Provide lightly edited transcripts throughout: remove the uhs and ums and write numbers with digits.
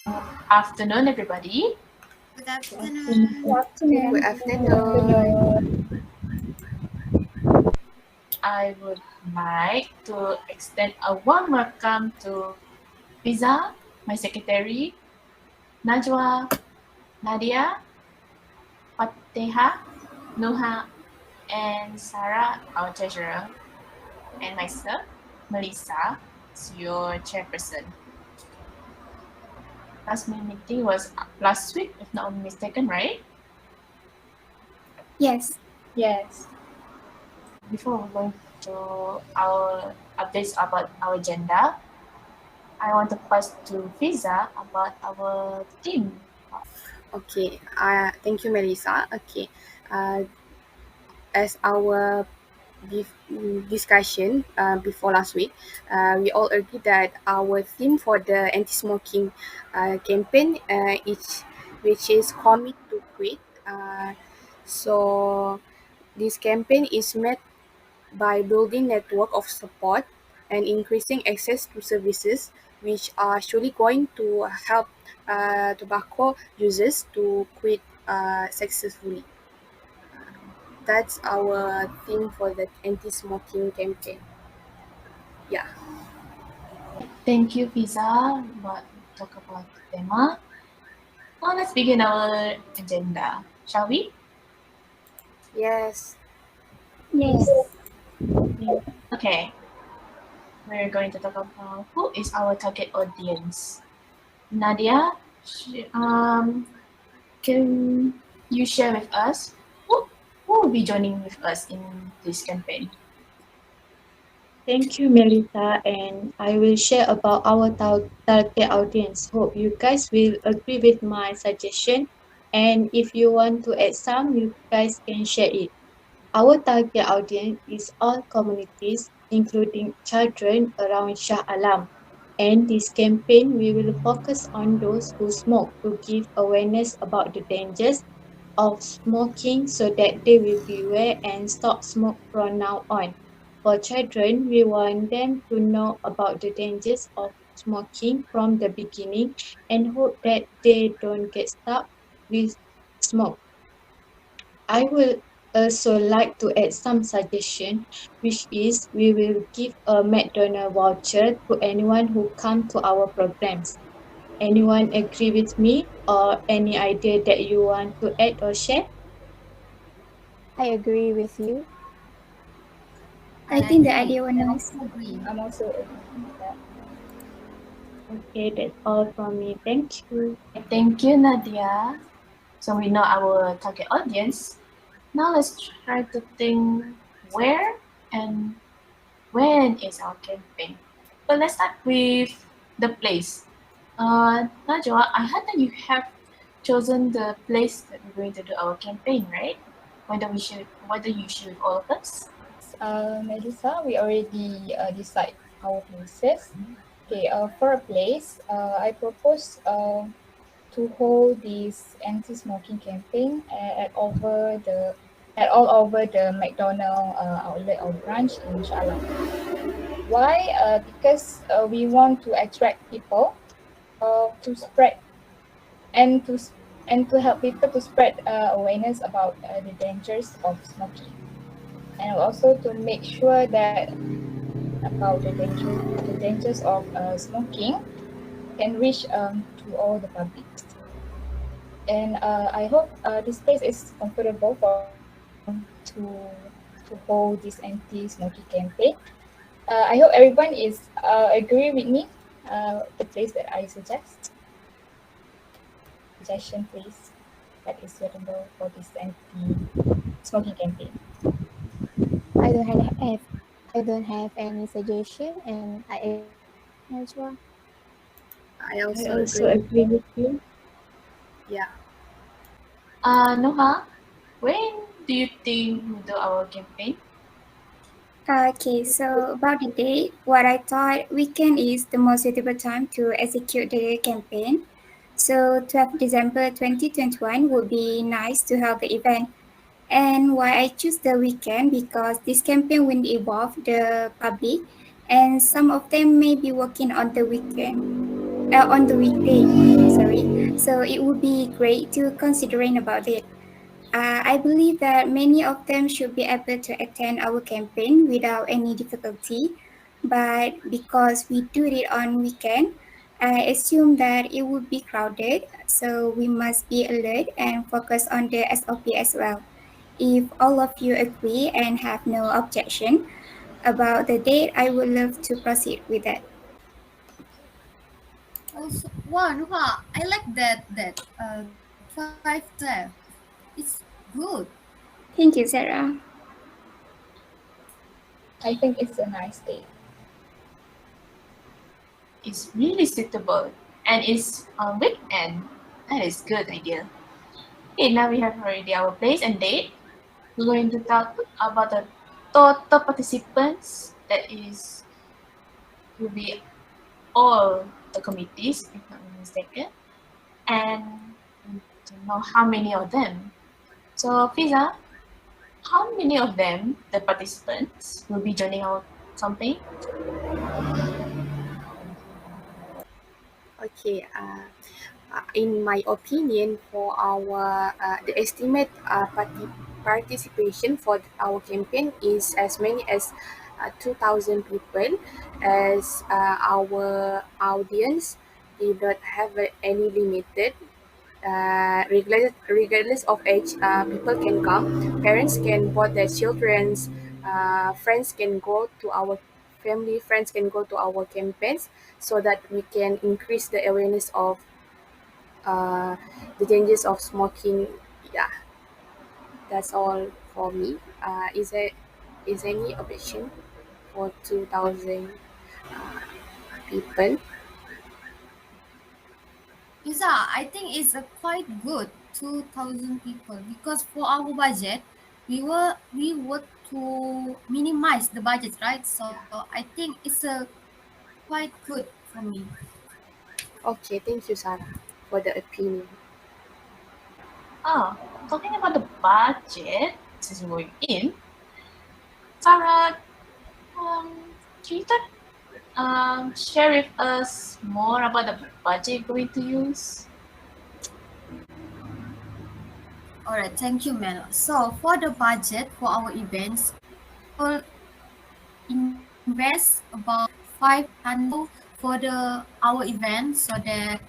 Afternoon, everybody. Good afternoon. Good afternoon. I would like to extend a warm welcome to Fiza, my secretary, Najwa, Nadia, Fatiha, Nuha, and Sarah, our treasurer, and myself, Melissa, is your chairperson. Last meeting was last week, if not mistaken, right? Yes. Before we go to our updates about our agenda, I want to pass to Fiza about our theme. Okay, thank you, Melissa. Okay, as our discussion before last week, we all agree that our theme for the anti-smoking campaign which is commit to quit. So this campaign is made by building network of support and increasing access to services which are surely going to help tobacco users to quit successfully. That's our theme for the anti-smoking campaign. Yeah. Thank you, Fiza, but talk about the tema. Now let's begin our agenda, shall we? Yes. Okay. We're going to talk about who is our target audience. Nadia, can you share with us who will be joining with us in this campaign? Thank you, Melissa, and I will share about our target audience. Hope you guys will agree with my suggestion, and if you want to add some, you guys can share it. Our target audience is all communities, including children around Shah Alam. And this campaign, we will focus on those who smoke to give awareness about the dangers of smoking so that they will beware and stop smoke from now on. For children, we want them to know about the dangers of smoking from the beginning and hope that they don't get stuck with smoke. I will also like to add some suggestion, which is we will give a McDonald voucher to anyone who come to our programs. Anyone agree with me or any idea that you want to add or share? I agree with you. I think the idea was nice. I'm also agree with that. Okay, that's all from me. Thank you. Thank you, Nadia. So we know our target audience. Now let's try to think where and when is our campaign. But let's start with the place. Najwa, I heard that you have chosen the place that we're going to do our campaign, right? Why don't you share with all of us? Melissa, we already decide our places. Okay, for a place, I propose to hold this anti-smoking campaign at all over the McDonald outlet or branch in Shah Alam. Why? Because we want to attract people to spread and to help people to spread awareness about the dangers of smoking, and also to make sure that about the dangers of smoking can reach to all the public. And I hope this place is comfortable for to hold this anti-smoking campaign. I hope everyone is agree with me. The place that I suggestion please that is suitable for this anti-smoking campaign. I don't have any suggestion, and I agree as well. I I also also agree. agree with you. Yeah. Noha, when do you think we'll do our campaign? Okay, so about the date, what I thought weekend is the most suitable time to execute the campaign. So 12 December 2021 would be nice to have the event. And why I choose the weekend because this campaign will involve the public and some of them may be working on the weekend. on the weekday. Sorry. So it would be great to considering about it. I believe that many of them should be able to attend our campaign without any difficulty, but because we do it on weekend, I assume that it would be crowded, so we must be alert and focus on the SOP as well. If all of you agree and have no objection about the date, I would love to proceed with that. Also, wow, Nuha, I like that 512. It's good. Thank you, Sarah. I think it's a nice day. It's really suitable and it's on weekend. That is good idea. Okay, now we have already our place and date. We're going to talk about the total participants. That is will be all the committees, if not mistaken, and to know how many of them. So Fiza, how many of them, the participants, will be joining our campaign? Okay, in my opinion, for our the estimate participation for our campaign is as many as 2,000 people, as our audience did not have any limited. Regardless of age, people can come. Parents can brought their childrens. Friends can go to our family. Friends can go to our campaigns so that we can increase the awareness of the dangers of smoking. Yeah, that's all for me. Is any objection for 2,000 people? Pizza, I think it's a quite good 2,000 people because for our budget, we were to minimize the budget, right? So I think it's a quite good for me. Okay, thank you, Sarah, for the opinion. Talking about the budget, since we're going in, Sarah, can you share with us more about the budget you're going to use? All right, thank you, Mel. So for the budget for our events, we'll invest about 500 for our event, so that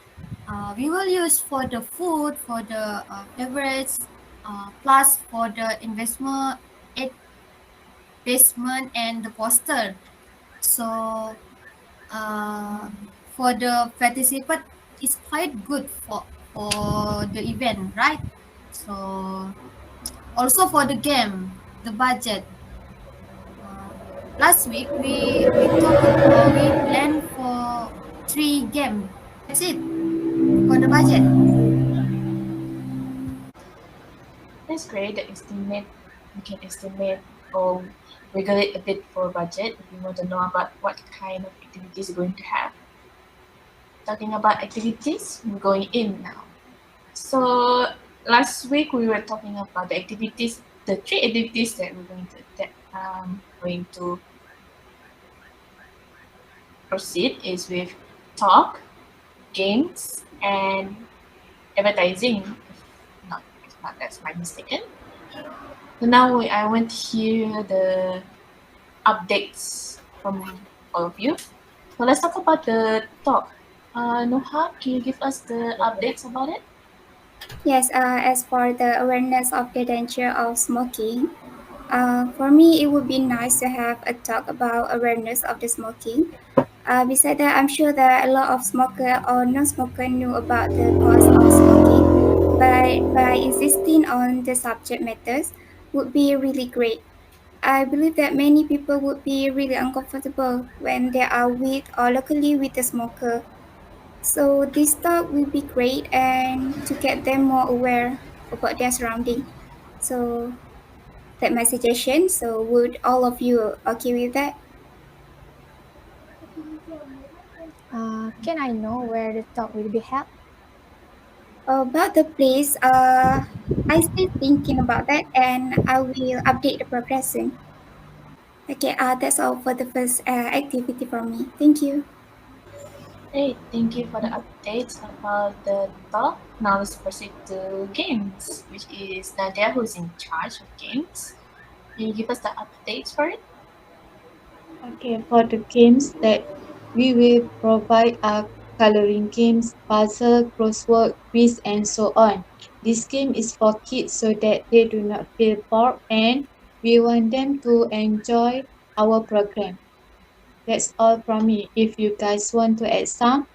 we will use for the food, for the beverage, plus for the investment and the poster. So for the participant, it's quite good for the event, right? So also for the game, the budget. Last week we planned for 3 games. That's it for the budget. That's great. We can estimate or regulate a bit for budget if you want to know about what kind of activities you're going to have. Talking about activities, we're going in now. So last week we were talking about the activities, the 3 activities that we're going to proceed is with talk, games, and advertising. If not, that's my mistaken. So now I want to hear the updates from all of you. So let's talk about the talk. Noha, can you give us the updates about it? Yes, as for the awareness of the danger of smoking, for me, it would be nice to have a talk about awareness of the smoking. Besides that, I'm sure that a lot of smoker or non-smoker knew about the cause of smoking, but by insisting on the subject matters would be really great. I believe that many people would be really uncomfortable when they are with or locally with a smoker. So this talk will be great and to get them more aware about their surrounding. So that's my suggestion. So would all of you okay with that? Can I know where the talk will be held? About the place, I still thinking about that and I will update the progress soon. Okay, that's all for the first activity from me. Thank you. Hey, thank you for the updates about the talk. Now let's proceed to games, which is Nadia who's in charge of games. Can you give us the updates for it? Okay, for the games that we will provide are coloring games, puzzle, crossword, quiz, and so on. This game is for kids so that they do not feel bored and we want them to enjoy our program. That's all from me. If you guys want to add some,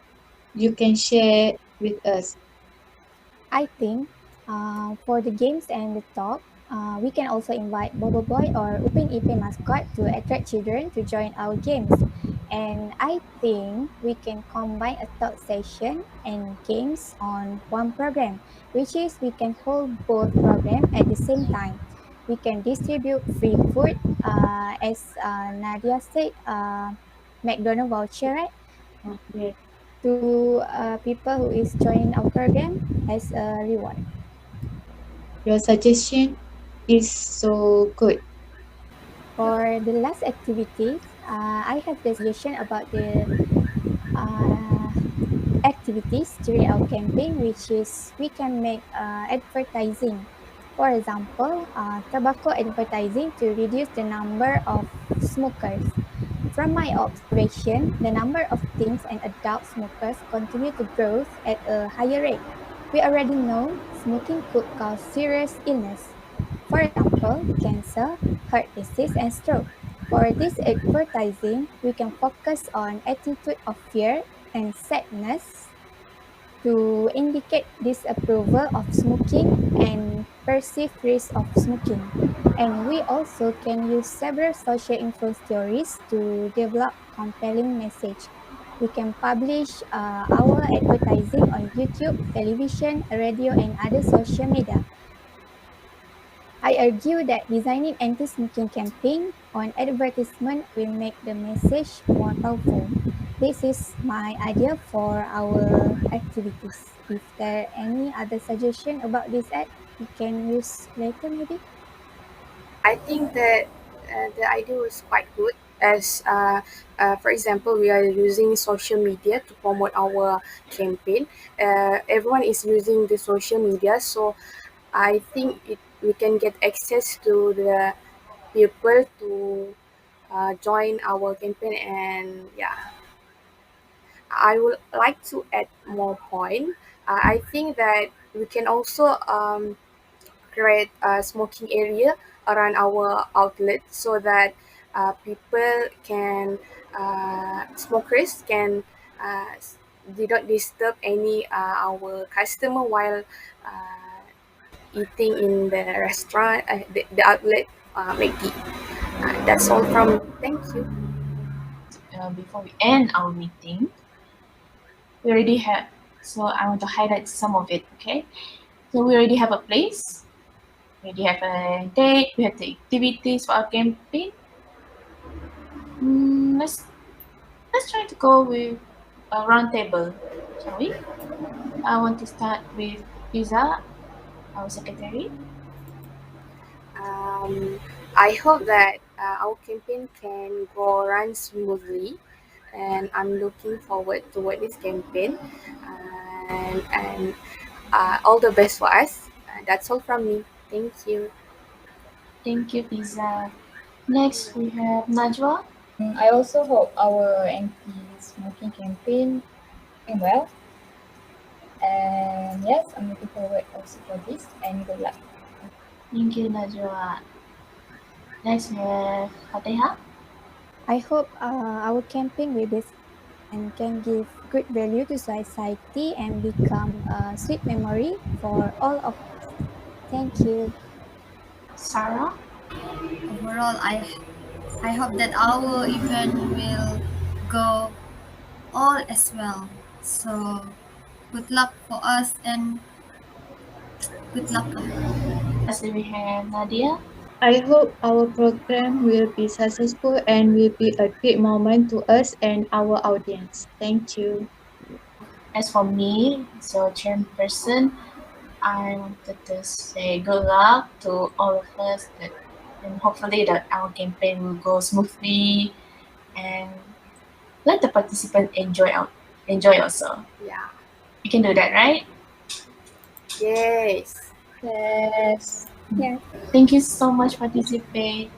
you can share with us. I think for the games and the talk, we can also invite Bobo Boy or Upin Ipin mascot to attract children to join our games. And I think we can combine a talk session and games on one program, which is we can hold both programs at the same time. We can distribute free food, as Nadia said, McDonald voucher, right? Yes. To people who is joining our program as a reward. Your suggestion is so good. For the last activities, I have the suggestion about the uh, activities during our campaign, which is we can make advertising. For example, tobacco advertising to reduce the number of smokers. From my observation, the number of teens and adult smokers continue to grow at a higher rate. We already know smoking could cause serious illness. For example, cancer, heart disease, and stroke. For this advertising, we can focus on attitude of fear and sadness to indicate disapproval of smoking and perceived risk of smoking. And we also can use several social influence theories to develop compelling message. We can publish our advertising on YouTube, television, radio, and other social media. I argue that designing anti-smoking campaign on advertisement will make the message more powerful. This is my idea for our activities. If there are any other suggestion about this ad, we can use later maybe. I think that the idea was quite good. As for example, we are using social media to promote our campaign. Everyone is using the social media, so I think we can get access to the people to join our campaign. And yeah, I would like to add more point. I think that we can also create a smoking area around our outlet so that people can smokers can do not disturb any our customer while eating in the restaurant, the outlet, McD. That's all from me. Thank you. Before we end our meeting, we already have, so I want to highlight some of it, okay? So we already have a place, we already have a date, we have the activities for our campaign. Let's try to go with a round table, shall we? I want to start with Iza, our secretary. I hope that our campaign can go run smoothly, and I'm looking forward to this campaign. And all the best for us. That's all from me. Thank you. Thank you, Iza. Next, we have Najwa. I also hope our anti-smoking campaign went well. And yes, I'm looking forward also for this, and good luck. Thank you, Najwa. Next, we have Fatehah. I hope our campaign will be and can give good value to society and become a sweet memory for all of us. Thank you. Sarah. Overall, I hope that our event will go all as well. So good luck for us and good luck. Lastly, we have Nadia. I hope our program will be successful and will be a great moment to us and our audience. Thank you. As for me, as your chairperson, I wanted to say good luck to all of us that, and hopefully that our campaign will go smoothly and let the participants enjoy enjoy also. Yeah. You can do that, right? Yes. Yes. Yeah. Thank you so much for participate.